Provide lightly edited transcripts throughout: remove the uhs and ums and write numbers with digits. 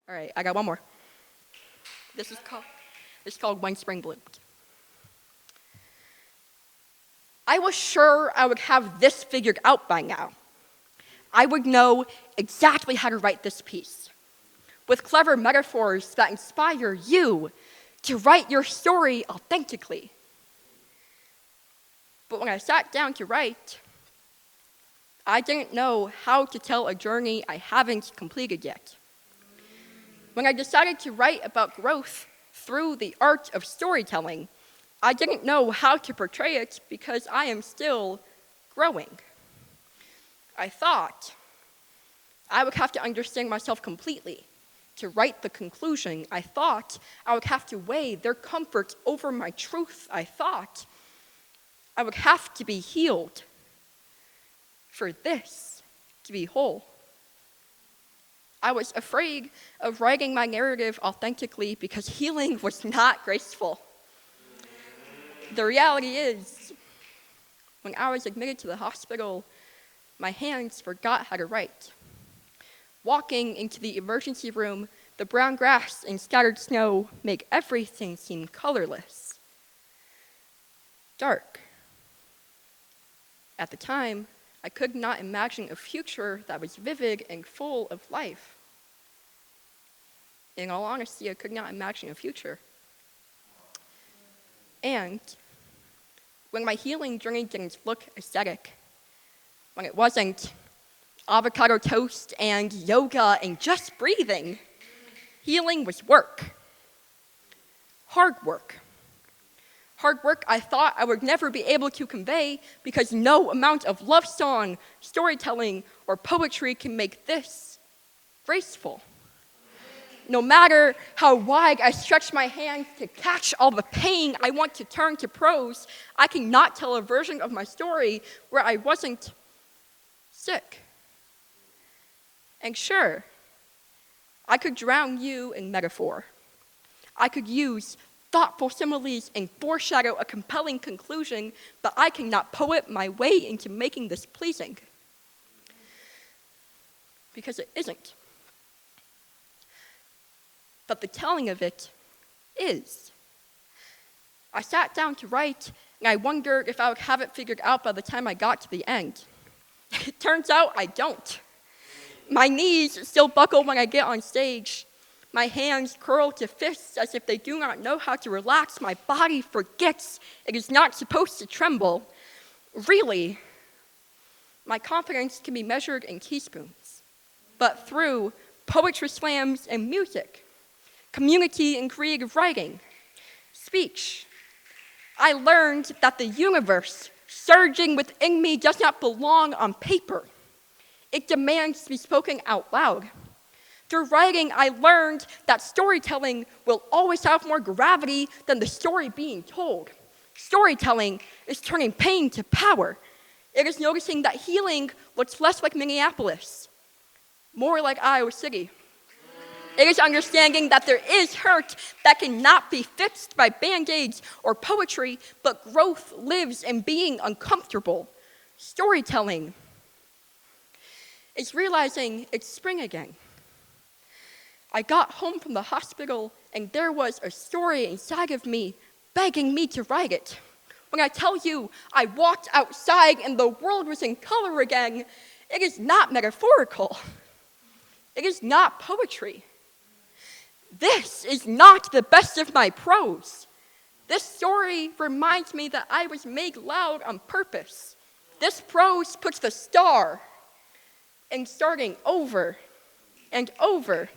All right, I got one more. This is called When Spring Bloomed. I was sure I would have this figured out by now. I would know exactly how to write this piece, with clever metaphors that inspire you to write your story authentically. But when I sat down to write, I didn't know how to tell a journey I haven't completed yet. When I decided to write about growth through the art of storytelling, I didn't know how to portray it because I am still growing. I thought I would have to understand myself completely to write the conclusion. I thought I would have to weigh their comfort over my truth. I thought I would have to be healed for this to be whole. I was afraid of writing my narrative authentically because healing was not graceful. The reality is, when I was admitted to the hospital, my hands forgot how to write. Walking into the emergency room, the brown grass and scattered snow make everything seem colorless. Dark. At the time, I could not imagine a future that was vivid and full of life. In all honesty, I could not imagine a future. And when my healing journey didn't look aesthetic, when it wasn't avocado toast and yoga and just breathing, healing was work. Hard work. Hard work I thought I would never be able to convey because no amount of love song, storytelling, or poetry can make this graceful. No matter how wide I stretch my hands to catch all the pain I want to turn to prose, I cannot tell a version of my story where I wasn't sick. And sure, I could drown you in metaphor. I could use thoughtful similes and foreshadow a compelling conclusion, but I cannot poet my way into making this pleasing. Because it isn't. But the telling of it is. I sat down to write, and I wondered if I would have it figured out by the time I got to the end. It turns out I don't. My knees still buckle when I get on stage. My hands curl to fists as if they do not know how to relax. My body forgets it is not supposed to tremble. Really, my confidence can be measured in teaspoons, but through poetry slams and music, community and creative writing, speech. I learned that the universe surging within me does not belong on paper. It demands to be spoken out loud. Through writing, I learned that storytelling will always have more gravity than the story being told. Storytelling is turning pain to power. It is noticing that healing looks less like Minneapolis, more like Iowa City. It is understanding that there is hurt that cannot be fixed by band-aids or poetry, but growth lives in being uncomfortable. Storytelling is realizing it's spring again. I got home from the hospital, and there was a story inside of me begging me to write it. When I tell you I walked outside and the world was in color again, it is not metaphorical. It is not poetry. This is not the best of my prose. This story reminds me that I was made loud on purpose. This prose puts the star in starting over and over.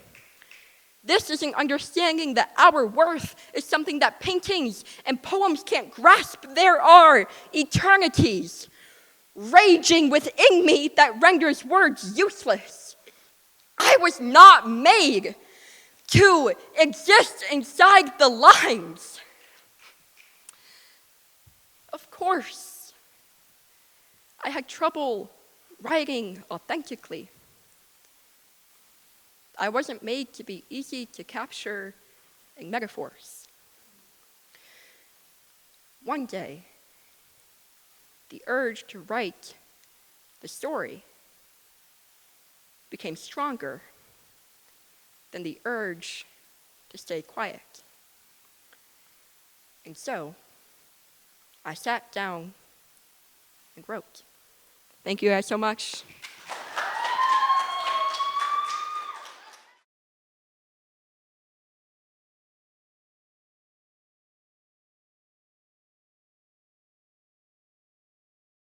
This is an understanding that our worth is something that paintings and poems can't grasp. There are eternities raging within me that renders words useless. I was not made to exist inside the lines. Of course, I had trouble writing authentically. I wasn't made to be easy to capture in metaphors. One day, the urge to write the story became stronger than the urge to stay quiet. And so, I sat down and wrote. Thank you guys so much.